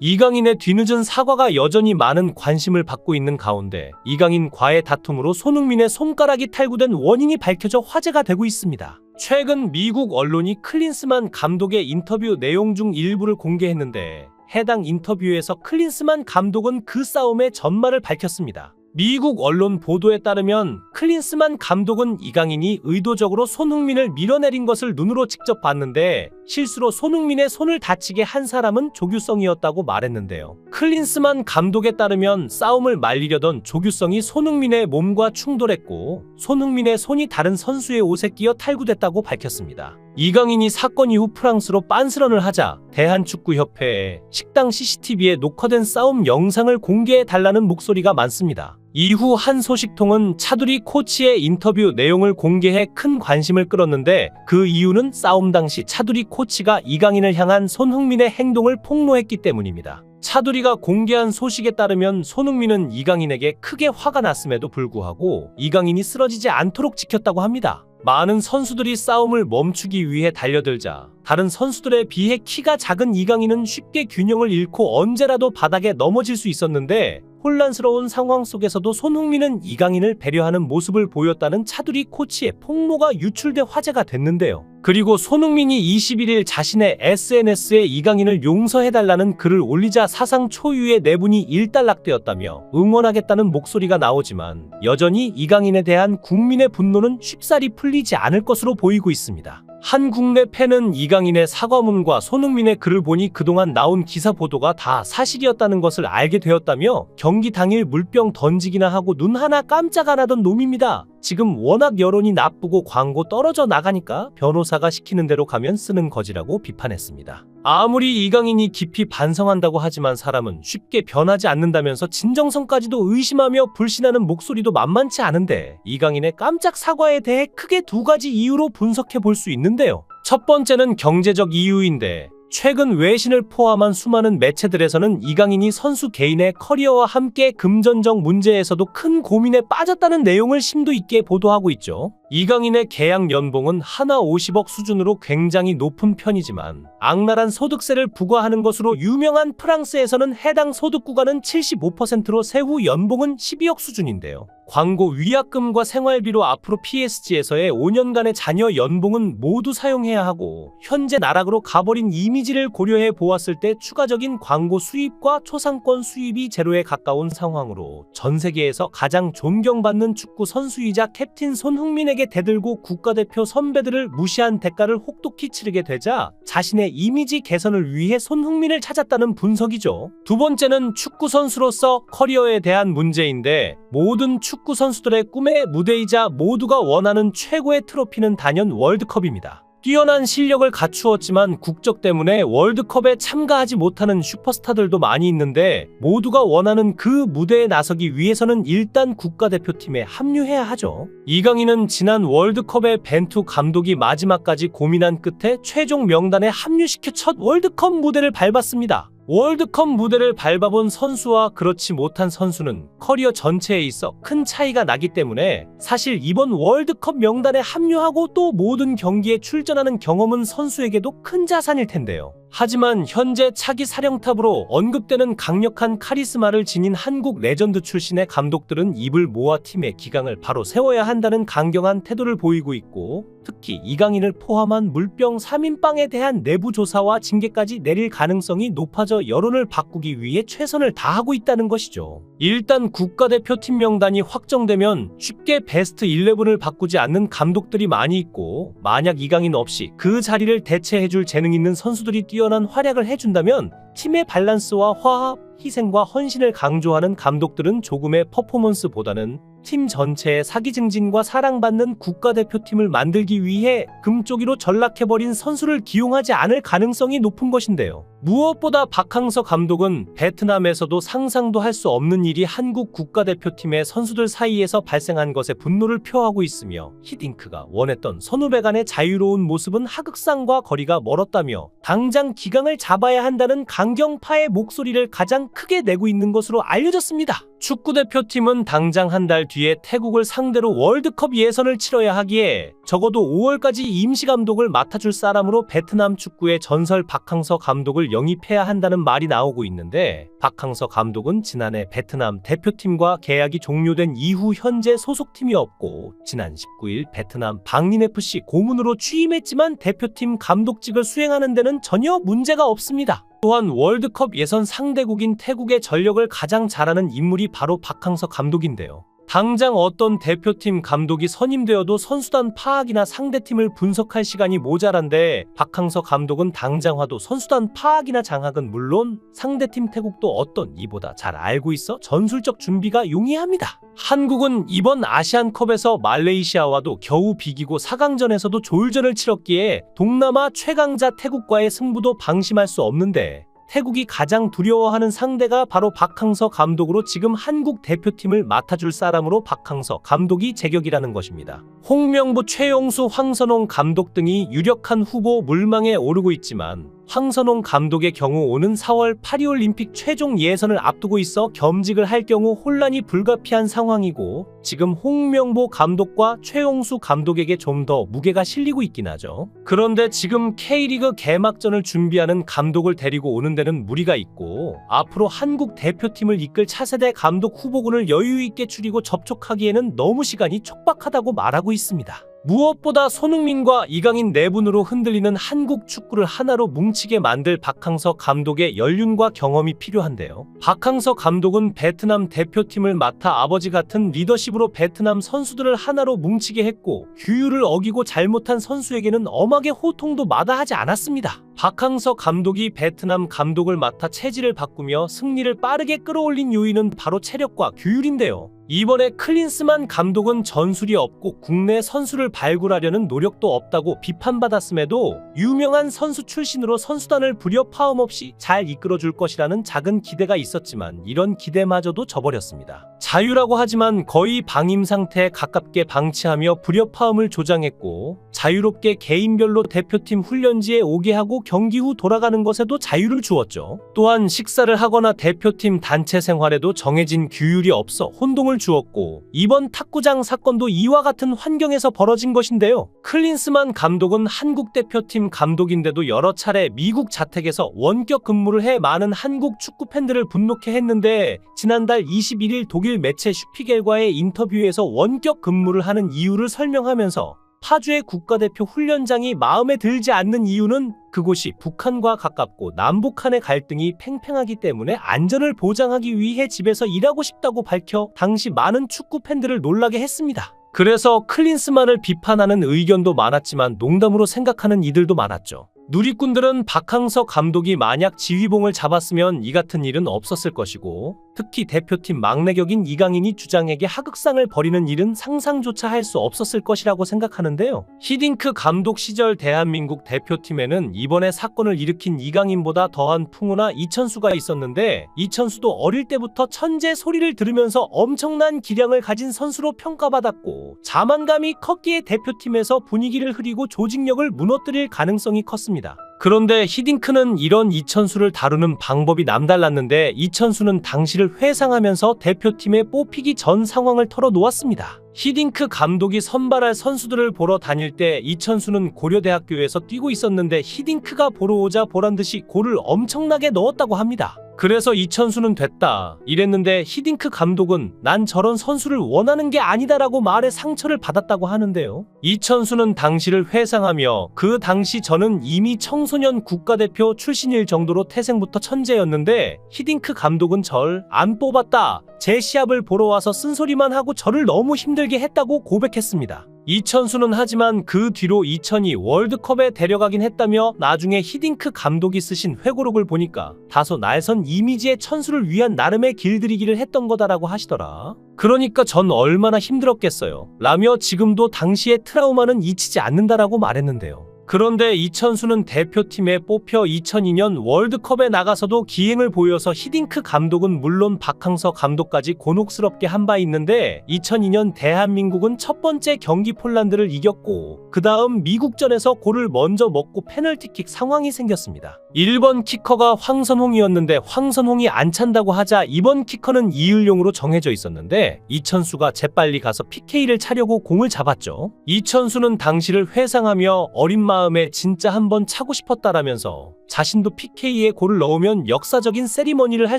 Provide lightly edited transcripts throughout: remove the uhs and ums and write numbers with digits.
이강인의 뒤늦은 사과가 여전히 많은 관심을 받고 있는 가운데 이강인과의 다툼으로 손흥민의 손가락이 탈구된 원인이 밝혀져 화제가 되고 있습니다. 최근 미국 언론이 클린스만 감독의 인터뷰 내용 중 일부를 공개했는데 해당 인터뷰에서 클린스만 감독은 그 싸움의 전말을 밝혔습니다. 미국 언론 보도에 따르면 클린스만 감독은 이강인이 의도적으로 손흥민을 밀어내린 것을 눈으로 직접 봤는데 실수로 손흥민의 손을 다치게 한 사람은 조규성이었다고 말했는데요. 클린스만 감독에 따르면 싸움을 말리려던 조규성이 손흥민의 몸과 충돌했고 손흥민의 손이 다른 선수의 옷에 끼어 탈구됐다고 밝혔습니다. 이강인이 사건 이후 프랑스로 빤스런을 하자 대한축구협회에 식당 CCTV에 녹화된 싸움 영상을 공개해달라는 목소리가 많습니다. 이후 한 소식통은 차두리 코치의 인터뷰 내용을 공개해 큰 관심을 끌었는데 그 이유는 싸움 당시 차두리 코치가 이강인을 향한 손흥민의 행동을 폭로했기 때문입니다. 차두리가 공개한 소식에 따르면 손흥민은 이강인에게 크게 화가 났음에도 불구하고 이강인이 쓰러지지 않도록 지켰다고 합니다. 많은 선수들이 싸움을 멈추기 위해 달려들자 다른 선수들에 비해 키가 작은 이강인은 쉽게 균형을 잃고 언제라도 바닥에 넘어질 수 있었는데 혼란스러운 상황 속에서도 손흥민은 이강인을 배려하는 모습을 보였다는 차두리 코치의 폭로가 유출돼 화제가 됐는데요. 그리고 손흥민이 21일 자신의 SNS에 이강인을 용서해달라는 글을 올리자 사상 초유의 내분이 일단락되었다며 응원하겠다는 목소리가 나오지만 여전히 이강인에 대한 국민의 분노는 쉽사리 풀리지 않을 것으로 보이고 있습니다. 한 국내 팬은 이강인의 사과문과 손흥민의 글을 보니 그동안 나온 기사 보도가 다 사실이었다는 것을 알게 되었다며 경기 당일 물병 던지기나 하고 눈 하나 깜짝 안 하던 놈입니다. 지금 워낙 여론이 나쁘고 광고 떨어져 나가니까 변호사가 시키는 대로 가면 쓰는 거지라고 비판했습니다. 아무리 이강인이 깊이 반성한다고 하지만 사람은 쉽게 변하지 않는다면서 진정성까지도 의심하며 불신하는 목소리도 만만치 않은데 이강인의 깜짝 사과에 대해 크게 두 가지 이유로 분석해 볼 수 있는데요. 첫 번째는 경제적 이유인데 최근 외신을 포함한 수많은 매체들에서는 이강인이 선수 개인의 커리어와 함께 금전적 문제에서도 큰 고민에 빠졌다는 내용을 심도 있게 보도하고 있죠. 이강인의 계약 연봉은 하나 50억 수준으로 굉장히 높은 편이지만 악랄한 소득세를 부과하는 것으로 유명한 프랑스에서는 해당 소득 구간은 75%로 세후 연봉은 12억 수준인데요. 광고 위약금과 생활비로 앞으로 PSG에서의 5년간의 자녀 연봉은 모두 사용해야 하고 현재 나락으로 가버린 이미지를 고려해 보았을 때 추가적인 광고 수입과 초상권 수입이 제로에 가까운 상황으로 전 세계에서 가장 존경받는 축구 선수이자 캡틴 손흥민에게 대들고 국가대표 선배들을 무시한 대가를 혹독히 치르게 되자 자신의 이미지 개선을 위해 손흥민을 찾았다는 분석이죠. 두 번째는 축구 선수로서 커리어에 대한 문제인데 모든 축구 선수들의 꿈의 무대이자 모두가 원하는 최고의 트로피는 단연 월드컵입니다. 뛰어난 실력을 갖추었지만 국적 때문에 월드컵에 참가하지 못하는 슈퍼스타들도 많이 있는데 모두가 원하는 그 무대에 나서기 위해서는 일단 국가대표팀에 합류해야 하죠. 이강인은 지난 월드컵에 벤투 감독이 마지막까지 고민한 끝에 최종 명단에 합류시켜 첫 월드컵 무대를 밟았습니다. 월드컵 무대를 밟아본 선수와 그렇지 못한 선수는 커리어 전체에 있어 큰 차이가 나기 때문에 사실 이번 월드컵 명단에 합류하고 또 모든 경기에 출전하는 경험은 선수에게도 큰 자산일 텐데요. 하지만 현재 차기 사령탑으로 언급되는 강력한 카리스마를 지닌 한국 레전드 출신의 감독들은 입을 모아 팀의 기강을 바로 세워야 한다는 강경한 태도를 보이고 있고 특히 이강인을 포함한 물병 3인방에 대한 내부 조사와 징계까지 내릴 가능성이 높아져 여론을 바꾸기 위해 최선을 다하고 있다는 것이죠. 일단 국가대표팀 명단이 확정되면 쉽게 베스트 11을 바꾸지 않는 감독들이 많이 있고 만약 이강인 없이 그 자리를 대체해줄 재능 있는 선수들이 뛰어난 활약을 해준다면 팀의 밸런스와 화합, 희생과 헌신을 강조하는 감독들은 조금의 퍼포먼스보다는 팀 전체의 사기 증진과 사랑받는 국가대표팀을 만들기 위해 금쪽이로 전락해버린 선수를 기용하지 않을 가능성이 높은 것인데요. 무엇보다 박항서 감독은 베트남에서도 상상도 할 수 없는 일이 한국 국가대표팀의 선수들 사이에서 발생한 것에 분노를 표하고 있으며 히딩크가 원했던 선후배 간의 자유로운 모습은 하극상과 거리가 멀었다며 당장 기강을 잡아야 한다는 강경파의 목소리를 가장 가장 크게 내고 있는 것으로 알려졌습니다. 축구대표팀은 당장 한 달 뒤에 태국을 상대로 월드컵 예선을 치러야 하기에 적어도 5월까지 임시감독을 맡아줄 사람으로 베트남 축구의 전설 박항서 감독을 영입해야 한다는 말이 나오고 있는데, 박항서 감독은 지난해 베트남 대표팀과 계약이 종료된 이후 현재 소속팀이 없고 지난 19일 베트남 방린FC 고문으로 취임했지만 대표팀 감독직을 수행하는 데는 전혀 문제가 없습니다. 또한 월드컵 예선 상대국인 태국의 전력을 가장 잘 아는 인물이 바로 박항서 감독인데요. 당장 어떤 대표팀 감독이 선임되어도 선수단 파악이나 상대팀을 분석할 시간이 모자란데, 박항서 감독은 당장 와도 선수단 파악이나 장악은 물론 상대팀 태국도 어떤 이보다 잘 알고 있어 전술적 준비가 용이합니다. 한국은 이번 아시안컵에서 말레이시아와도 겨우 비기고 4강전에서도 졸전을 치렀기에 동남아 최강자 태국과의 승부도 방심할 수 없는데, 태국이 가장 두려워하는 상대가 바로 박항서 감독으로 지금 한국 대표팀을 맡아줄 사람으로 박항서 감독이 제격이라는 것입니다. 홍명보, 최용수, 황선홍 감독 등이 유력한 후보 물망에 오르고 있지만, 황선홍 감독의 경우 오는 4월 파리올림픽 최종 예선을 앞두고 있어 겸직을 할 경우 혼란이 불가피한 상황이고, 지금 홍명보 감독과 최용수 감독에게 좀 더 무게가 실리고 있긴 하죠. 그런데 지금 K리그 개막전을 준비하는 감독을 데리고 오는 데는 무리가 있고, 앞으로 한국 대표팀을 이끌 차세대 감독 후보군을 여유 있게 추리고 접촉하기에는 너무 시간이 촉박하다고 말하고 있습니다. 무엇보다 손흥민과 이강인 네 분으로 흔들리는 한국 축구를 하나로 뭉치게 만들 박항서 감독의 연륜과 경험이 필요한데요. 박항서 감독은 베트남 대표팀을 맡아 아버지 같은 리더십으로 베트남 선수들을 하나로 뭉치게 했고, 규율을 어기고 잘못한 선수에게는 엄하게 호통도 마다하지 않았습니다. 박항서 감독이 베트남 감독을 맡아 체질을 바꾸며 승리를 빠르게 끌어올린 요인은 바로 체력과 규율인데요. 이번에 클린스만 감독은 전술이 없고 국내 선수를 발굴하려는 노력도 없다고 비판받았음에도 유명한 선수 출신으로 선수단을 불협화음 없이 잘 이끌어줄 것이라는 작은 기대가 있었지만, 이런 기대마저도 져버렸습니다. 자유라고 하지만 거의 방임 상태에 가깝게 방치하며 불협화음을 조장했고, 자유롭게 개인별로 대표팀 훈련지에 오게 하고 경기 후 돌아가는 것에도 자유를 주었죠. 또한 식사를 하거나 대표팀 단체 생활에도 정해진 규율이 없어 혼동을 주었고, 이번 탁구장 사건도 이와 같은 환경에서 벌어진 것인데요. 클린스만 감독은 한국 대표팀 감독인데도 여러 차례 미국 자택에서 원격 근무를 해 많은 한국 축구 팬들을 분노케 했는데, 지난달 21일 독일 매체 슈피겔과의 인터뷰에서 원격 근무를 하는 이유를 설명하면서 파주의 국가대표 훈련장이 마음에 들지 않는 이유는 그곳이 북한과 가깝고 남북 간의 갈등이 팽팽하기 때문에 안전을 보장하기 위해 집에서 일하고 싶다고 밝혀 당시 많은 축구 팬들을 놀라게 했습니다. 그래서 클린스만을 비판하는 의견도 많았지만 농담으로 생각하는 이들도 많았죠. 누리꾼들은 박항서 감독이 만약 지휘봉을 잡았으면 이 같은 일은 없었을 것이고, 특히 대표팀 막내격인 이강인이 주장에게 하극상을 벌이는 일은 상상조차 할 수 없었을 것이라고 생각하는데요. 히딩크 감독 시절 대한민국 대표팀에는 이번에 사건을 일으킨 이강인보다 더한 풍우나 이천수가 있었는데, 이천수도 어릴 때부터 천재 소리를 들으면서 엄청난 기량을 가진 선수로 평가받았고, 자만감이 컸기에 대표팀에서 분위기를 흐리고 조직력을 무너뜨릴 가능성이 컸습니다. 그런데 히딩크는 이런 이천수를 다루는 방법이 남달랐는데, 이천수는 당시를 회상하면서 대표팀에 뽑히기 전 상황을 털어놓았습니다. 히딩크 감독이 선발할 선수들을 보러 다닐 때 이천수는 고려대학교에서 뛰고 있었는데, 히딩크가 보러 오자 보란듯이 골을 엄청나게 넣었다고 합니다. 그래서 이천수는 됐다 이랬는데, 히딩크 감독은 난 저런 선수를 원하는 게 아니다라고 말해 상처를 받았다고 하는데요. 이천수는 당시를 회상하며, 그 당시 저는 이미 청소년 국가대표 출신일 정도로 태생부터 천재였는데 히딩크 감독은 절 안 뽑았다, 제 시합을 보러 와서 쓴소리만 하고 저를 너무 힘들게 했다고 고백했습니다. 이천수는 하지만 그 뒤로 2002 월드컵에 데려가긴 했다며, 나중에 히딩크 감독이 쓰신 회고록을 보니까 다소 날선 이미지의 천수를 위한 나름의 길들이기를 했던 거다라고 하시더라. 그러니까 전 얼마나 힘들었겠어요 라며 지금도 당시의 트라우마는 잊히지 않는다라고 말했는데요. 그런데 이천수는 대표팀에 뽑혀 2002년 월드컵에 나가서도 기행을 보여서 히딩크 감독은 물론 박항서 감독까지 곤혹스럽게 한 바 있는데, 2002년 대한민국은 첫 번째 경기 폴란드를 이겼고, 그 다음 미국전에서 골을 먼저 먹고 페널티킥 상황이 생겼습니다. 1번 키커가 황선홍이었는데 황선홍이 안 찬다고 하자 2번 키커는 이을용으로 정해져 있었는데 이천수가 재빨리 가서 PK를 차려고 공을 잡았죠. 이천수는 당시를 회상하며 어린 마음에 진짜 한번 차고 싶었다라면서 자신도 PK에 골을 넣으면 역사적인 세리머니를 할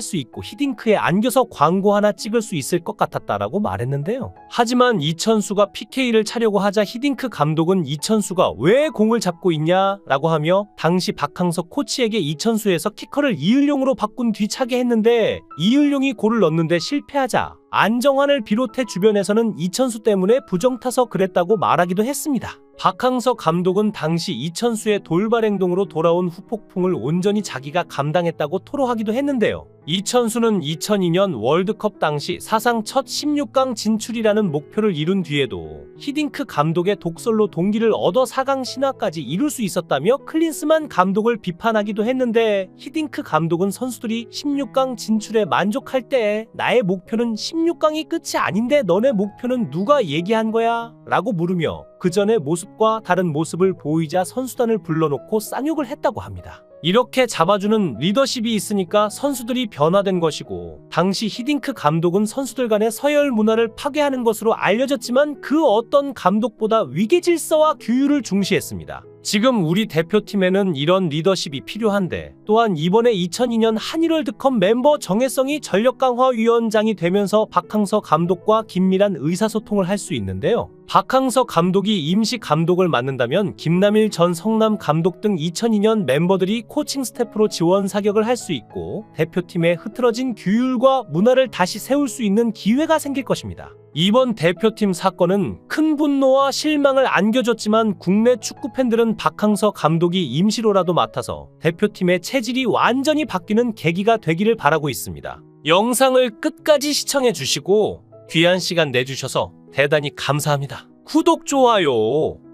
수 있고 히딩크에 안겨서 광고 하나 찍을 수 있을 것 같았다라고 말했는데요. 하지만 이천수가 PK를 차려고 하자 히딩크 감독은 이천수가 왜 공을 잡고 있냐라고 하며 당시 박항서 코치에게 이천수에서 키커를 이을용으로 바꾼 뒤 차게 했는데 이을용이 골을 넣는데 실패하자 안정환을 비롯해 주변에서는 이천수 때문에 부정타서 그랬다고 말하기도 했습니다. 박항서 감독은 당시 이천수의 돌발 행동으로 돌아온 후폭풍을 온전히 자기가 감당했다고 토로하기도 했는데요. 이천수는 2002년 월드컵 당시 사상 첫 16강 진출이라는 목표를 이룬 뒤에도 히딩크 감독의 독설로 동기를 얻어 4강 신화까지 이룰 수 있었다며 클린스만 감독을 비판하기도 했는데 히딩크 감독은 선수들이 16강 진출에 만족할 때 나의 목표는 16강이 끝이 아닌데 너네 목표는 누가 얘기한 거야? 라고 물으며 그 전의 모습과 다른 모습을 보이자 선수단을 불러놓고 쌍욕을 했다고 합니다. 이렇게 잡아주는 리더십이 있으니까 선수들이 변화된 것이고 당시 히딩크 감독은 선수들 간의 서열 문화를 파괴하는 것으로 알려졌지만 그 어떤 감독보다 위계 질서와 규율을 중시했습니다. 지금 우리 대표팀에는 이런 리더십이 필요한데 또한 이번에 2002년 한일월드컵 멤버 정혜성이 전력강화위원장이 되면서 박항서 감독과 긴밀한 의사소통을 할 수 있는데요. 박항서 감독이 임시 감독을 맡는다면 김남일 전 성남 감독 등 2002년 멤버들이 코칭 스태프로 지원 사격을 할 수 있고 대표팀의 흐트러진 규율과 문화를 다시 세울 수 있는 기회가 생길 것입니다. 이번 대표팀 사건은 큰 분노와 실망을 안겨줬지만 국내 축구 팬들은 박항서 감독이 임시로라도 맡아서 대표팀의 체질이 완전히 바뀌는 계기가 되기를 바라고 있습니다. 영상을 끝까지 시청해 주시고 귀한 시간 내주셔서 대단히 감사합니다. 구독, 좋아요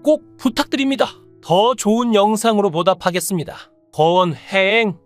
꼭 부탁드립니다. 더 좋은 영상으로 보답하겠습니다. 거원행